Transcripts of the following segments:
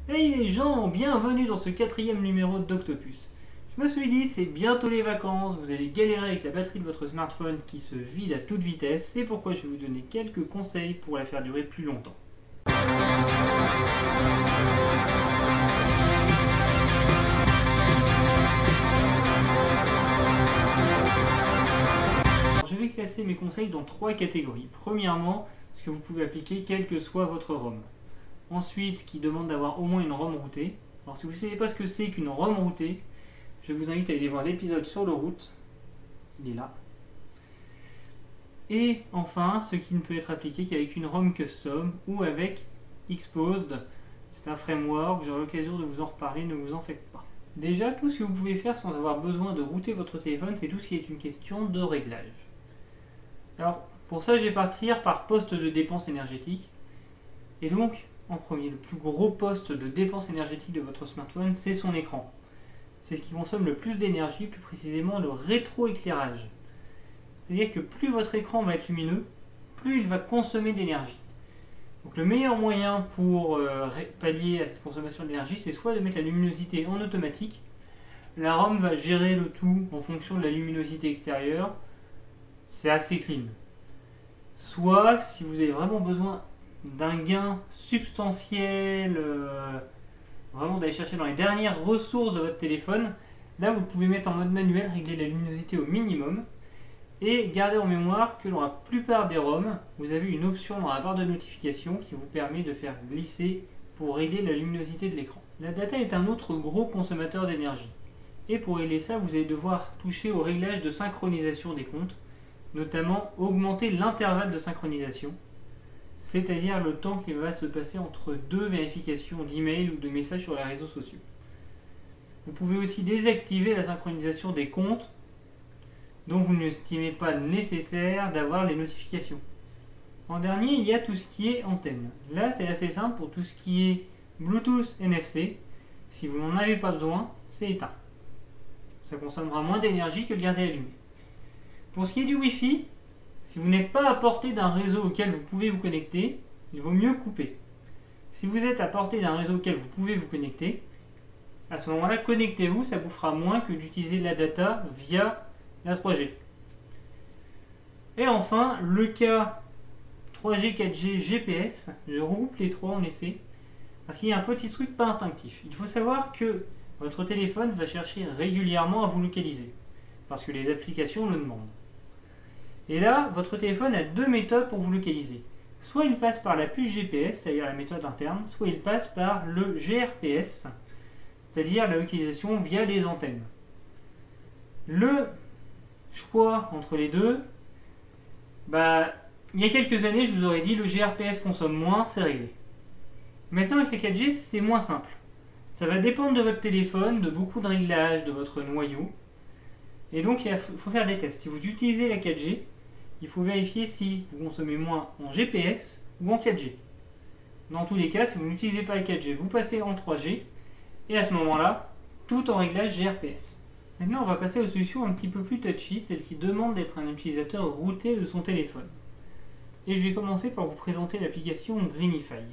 Hey les gens, bienvenue dans ce 4e numéro d'Octopus. Je me suis dit, c'est bientôt les vacances, vous allez galérer avec la batterie de votre smartphone qui se vide à toute vitesse, c'est pourquoi je vais vous donner quelques conseils pour la faire durer plus longtemps. Alors, je vais classer mes conseils dans 3 catégories. Premièrement, ce que vous pouvez appliquer quel que soit votre ROM. Ensuite, qui demande d'avoir au moins une ROM routée. Alors si vous ne savez pas ce que c'est qu'une ROM routée, je vous invite à aller voir l'épisode sur le root. Il est là. Et enfin, ce qui ne peut être appliqué qu'avec une ROM custom ou avec Xposed. C'est un framework, j'aurai l'occasion de vous en reparler, ne vous en faites pas. Déjà, tout ce que vous pouvez faire sans avoir besoin de router votre téléphone, c'est tout ce qui est une question de réglage. Alors, pour ça, je vais partir par poste de dépense énergétique. Et donc, en premier, le plus gros poste de dépense énergétique de votre smartphone, c'est son écran. C'est ce qui consomme le plus d'énergie, plus précisément le rétroéclairage. C'est-à-dire que plus votre écran va être lumineux, plus il va consommer d'énergie. Donc le meilleur moyen pour pallier à cette consommation d'énergie, c'est soit de mettre la luminosité en automatique. La ROM va gérer le tout en fonction de la luminosité extérieure. C'est assez clean. Soit, si vous avez vraiment besoin d'un gain substantiel, vraiment d'aller chercher dans les dernières ressources de votre téléphone, là vous pouvez mettre en mode manuel, régler la luminosité au minimum et garder en mémoire que dans la plupart des ROM, vous avez une option dans la barre de notification qui vous permet de faire glisser pour régler la luminosité de l'écran. La data est un autre gros consommateur d'énergie. Et pour régler ça, vous allez devoir toucher au réglage de synchronisation des comptes, notamment augmenter l'intervalle de synchronisation, c'est-à-dire le temps qui va se passer entre deux vérifications d'email ou de messages sur les réseaux sociaux. Vous pouvez aussi désactiver la synchronisation des comptes dont vous n'estimez pas nécessaire d'avoir les notifications. En dernier, il y a tout ce qui est antenne. Là, c'est assez simple pour tout ce qui est Bluetooth NFC. Si vous n'en avez pas besoin, c'est éteint. Ça consommera moins d'énergie que de garder allumé. Pour ce qui est du Wi-Fi, si vous n'êtes pas à portée d'un réseau auquel vous pouvez vous connecter, il vaut mieux couper. Si vous êtes à portée d'un réseau auquel vous pouvez vous connecter, à ce moment-là, connectez-vous, ça vous fera moins que d'utiliser la data via la 3G. Et enfin, le cas 3G, 4G, GPS, je regroupe les trois en effet, parce qu'il y a un petit truc pas instinctif. Il faut savoir que votre téléphone va chercher régulièrement à vous localiser, parce que les applications le demandent. Et là, votre téléphone a deux méthodes pour vous localiser. Soit il passe par la puce GPS, c'est-à-dire la méthode interne, soit il passe par le GRPS, c'est-à-dire la localisation via les antennes. Le choix entre les deux, il y a quelques années, je vous aurais dit le GRPS consomme moins, c'est réglé. Maintenant, avec la 4G, c'est moins simple. Ça va dépendre de votre téléphone, de beaucoup de réglages, de votre noyau. Et donc, il faut faire des tests. Si vous utilisez la 4G, il faut vérifier si vous consommez moins en GPS ou en 4G. Dans tous les cas, si vous n'utilisez pas la 4G, vous passez en 3G. Et à ce moment-là, tout en réglage GRPS. Maintenant, on va passer aux solutions un petit peu plus touchy, celles qui demandent d'être un utilisateur routé de son téléphone. Et je vais commencer par vous présenter l'application Greenify.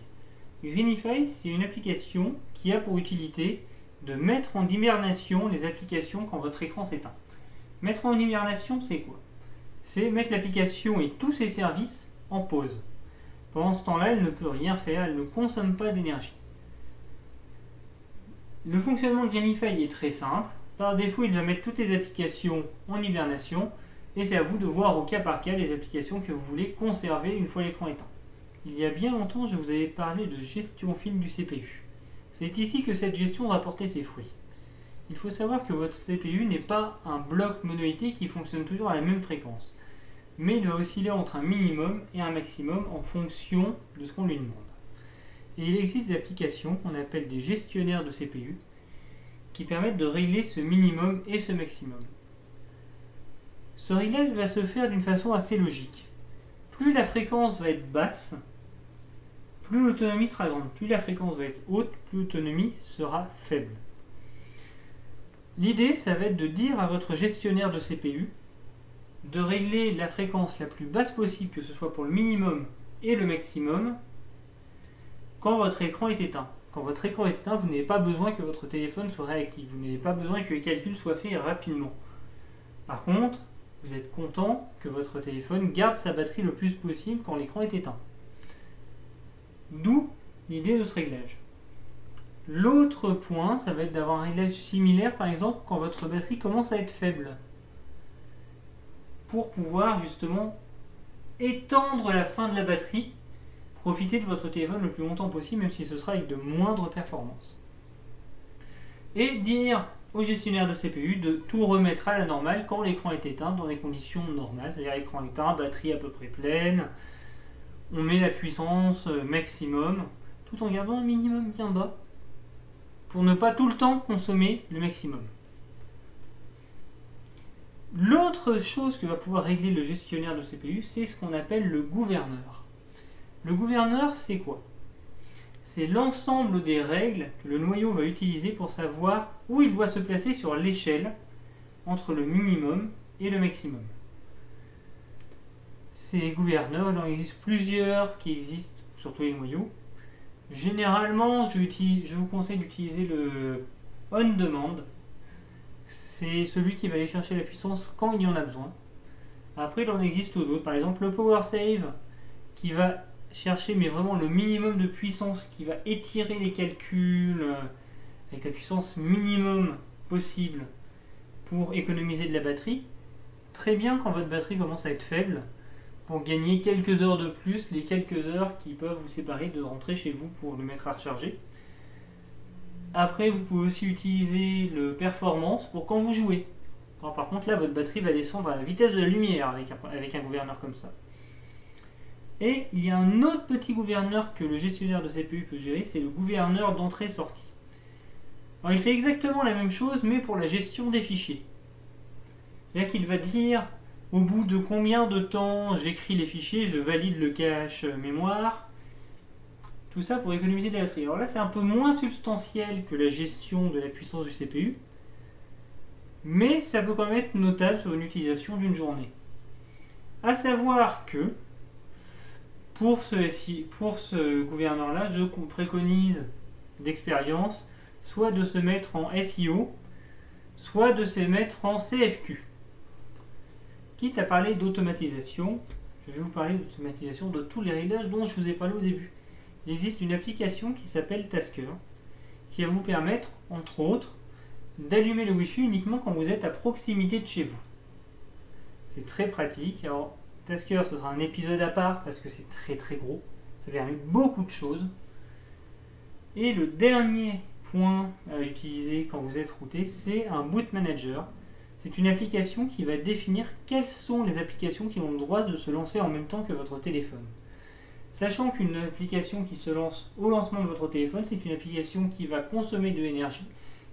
Greenify, c'est une application qui a pour utilité de mettre en hibernation les applications quand votre écran s'éteint. Mettre en hibernation, c'est quoi? C'est mettre l'application et tous ses services en pause. Pendant ce temps-là, elle ne peut rien faire, elle ne consomme pas d'énergie. Le fonctionnement de Greenify est très simple. Par défaut, il va mettre toutes les applications en hibernation et c'est à vous de voir au cas par cas les applications que vous voulez conserver une fois l'écran éteint. Il y a bien longtemps, je vous avais parlé de gestion fine du CPU. C'est ici que cette gestion va porter ses fruits. Il faut savoir que votre CPU n'est pas un bloc monolithique qui fonctionne toujours à la même fréquence, mais il va osciller entre un minimum et un maximum en fonction de ce qu'on lui demande. Et il existe des applications qu'on appelle des gestionnaires de CPU qui permettent de régler ce minimum et ce maximum. Ce réglage va se faire d'une façon assez logique. Plus la fréquence va être basse, plus l'autonomie sera grande. Plus la fréquence va être haute, plus l'autonomie sera faible. L'idée, ça va être de dire à votre gestionnaire de CPU de régler la fréquence la plus basse possible, que ce soit pour le minimum et le maximum, quand votre écran est éteint. Quand votre écran est éteint, vous n'avez pas besoin que votre téléphone soit réactif. Vous n'avez pas besoin que les calculs soient faits rapidement. Par contre, vous êtes content que votre téléphone garde sa batterie le plus possible quand l'écran est éteint. D'où l'idée de ce réglage. L'autre point, ça va être d'avoir un réglage similaire, par exemple, quand votre batterie commence à être faible. Pour pouvoir justement étendre la fin de la batterie, profiter de votre téléphone le plus longtemps possible, même si ce sera avec de moindres performances. Et dire au gestionnaire de CPU de tout remettre à la normale quand l'écran est éteint dans les conditions normales, c'est-à-dire écran éteint, batterie à peu près pleine, on met la puissance maximum, tout en gardant un minimum bien bas, pour ne pas tout le temps consommer le maximum. L'autre chose que va pouvoir régler le gestionnaire de CPU, c'est ce qu'on appelle le gouverneur. Le gouverneur, c'est quoi? C'est l'ensemble des règles que le noyau va utiliser pour savoir où il doit se placer sur l'échelle entre le minimum et le maximum. Ces gouverneurs, il en existe plusieurs qui existent sur tous les noyaux. Généralement, je vous conseille d'utiliser le on-demand. C'est celui qui va aller chercher la puissance quand il y en a besoin. Après, il en existe d'autres. Par exemple, le power save qui va chercher mais vraiment le minimum de puissance, qui va étirer les calculs avec la puissance minimum possible pour économiser de la batterie. Très bien quand votre batterie commence à être faible, pour gagner quelques heures de plus, les quelques heures qui peuvent vous séparer de rentrer chez vous pour le mettre à recharger. Après, vous pouvez aussi utiliser le performance pour quand vous jouez. Alors, par contre, là, votre batterie va descendre à la vitesse de la lumière avec un gouverneur comme ça. Et il y a un autre petit gouverneur que le gestionnaire de CPU peut gérer, c'est le gouverneur d'entrée-sortie. Alors, il fait exactement la même chose, mais pour la gestion des fichiers. C'est-à-dire qu'il va dire au bout de combien de temps j'écris les fichiers, je valide le cache mémoire. Tout ça pour économiser de la batterie. Alors là, c'est un peu moins substantiel que la gestion de la puissance du CPU, mais ça peut quand même être notable sur une utilisation d'une journée. A savoir que, pour ce gouverneur-là, je préconise d'expérience soit de se mettre en SIO, soit de se mettre en CFQ. Quitte à parler d'automatisation, je vais vous parler d'automatisation de tous les réglages dont je vous ai parlé au début. Il existe une application qui s'appelle Tasker, qui va vous permettre, entre autres, d'allumer le Wi-Fi uniquement quand vous êtes à proximité de chez vous. C'est très pratique. Alors, Tasker, ce sera un épisode à part parce que c'est très très gros. Ça permet beaucoup de choses. Et le dernier point à utiliser quand vous êtes routé, c'est un boot manager. C'est une application qui va définir quelles sont les applications qui ont le droit de se lancer en même temps que votre téléphone. Sachant qu'une application qui se lance au lancement de votre téléphone, c'est une application qui va consommer de l'énergie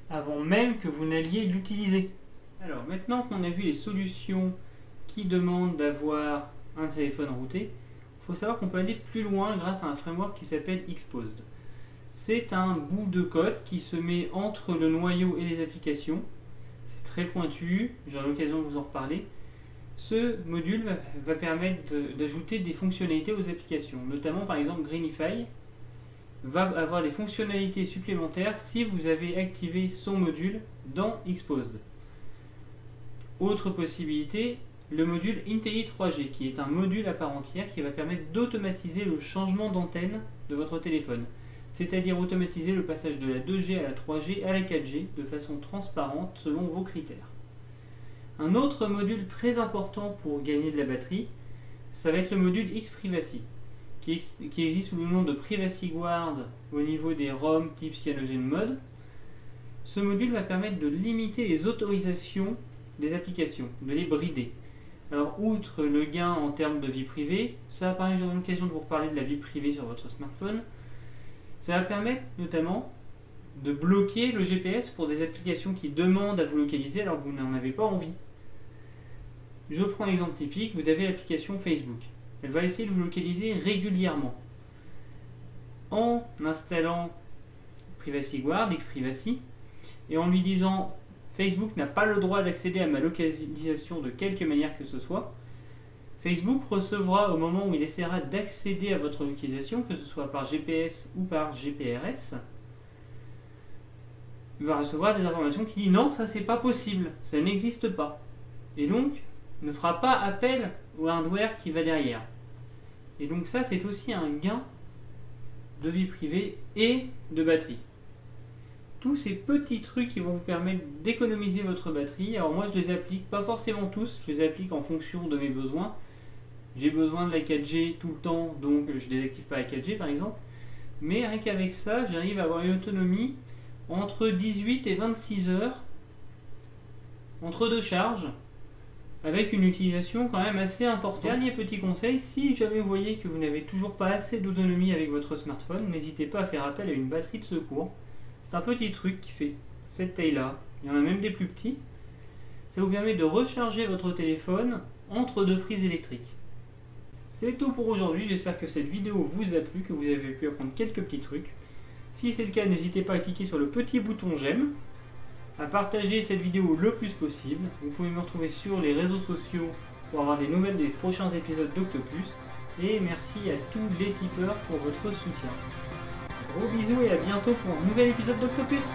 avant même que vous n'alliez l'utiliser. Alors maintenant qu'on a vu les solutions qui demandent d'avoir un téléphone routé, il faut savoir qu'on peut aller plus loin grâce à un framework qui s'appelle Xposed. C'est un bout de code qui se met entre le noyau et les applications. C'est très pointu, j'aurai l'occasion de vous en reparler. Ce module va permettre d'ajouter des fonctionnalités aux applications. Notamment, par exemple, Greenify va avoir des fonctionnalités supplémentaires si vous avez activé son module dans Xposed. Autre possibilité, le module Intelli3G, qui est un module à part entière qui va permettre d'automatiser le changement d'antenne de votre téléphone. C'est-à-dire automatiser le passage de la 2G à la 3G à la 4G de façon transparente selon vos critères. Un autre module très important pour gagner de la batterie, ça va être le module Xprivacy, qui existe sous le nom de Privacy Guard au niveau des ROM type CyanogenMod. Ce module va permettre de limiter les autorisations des applications, de les brider. Alors, outre le gain en termes de vie privée, ça pareil, j'aurai l'occasion de vous reparler de la vie privée sur votre smartphone, ça va permettre notamment de bloquer le GPS pour des applications qui demandent à vous localiser alors que vous n'en avez pas envie. Je prends un exemple typique, vous avez l'application Facebook. Elle va essayer de vous localiser régulièrement. En installant Privacy Guard, Xprivacy, et en lui disant Facebook n'a pas le droit d'accéder à ma localisation de quelque manière que ce soit, Facebook recevra au moment où il essaiera d'accéder à votre localisation, que ce soit par GPS ou par GPRS, il va recevoir des informations qui disent non, ça c'est pas possible, ça n'existe pas. Et donc, ne fera pas appel au hardware qui va derrière. Et donc ça, c'est aussi un gain de vie privée et de batterie. Tous ces petits trucs qui vont vous permettre d'économiser votre batterie. Alors moi, je les applique, pas forcément tous, je les applique en fonction de mes besoins. J'ai besoin de la 4G tout le temps, donc je désactive pas la 4G par exemple. Mais rien qu'avec ça, j'arrive à avoir une autonomie entre 18 et 26 heures entre deux charges, avec une utilisation quand même assez importante. Dernier petit conseil, si jamais vous voyez que vous n'avez toujours pas assez d'autonomie avec votre smartphone, n'hésitez pas à faire appel à une batterie de secours. C'est un petit truc qui fait cette taille-là, il y en a même des plus petits. Ça vous permet de recharger votre téléphone entre deux prises électriques. C'est tout pour aujourd'hui, j'espère que cette vidéo vous a plu, que vous avez pu apprendre quelques petits trucs. Si c'est le cas, n'hésitez pas à cliquer sur le petit bouton j'aime, à partager cette vidéo le plus possible. Vous pouvez me retrouver sur les réseaux sociaux pour avoir des nouvelles des prochains épisodes d'Octopus. Et merci à tous les tipeurs pour votre soutien. Gros bisous et à bientôt pour un nouvel épisode d'Octopus.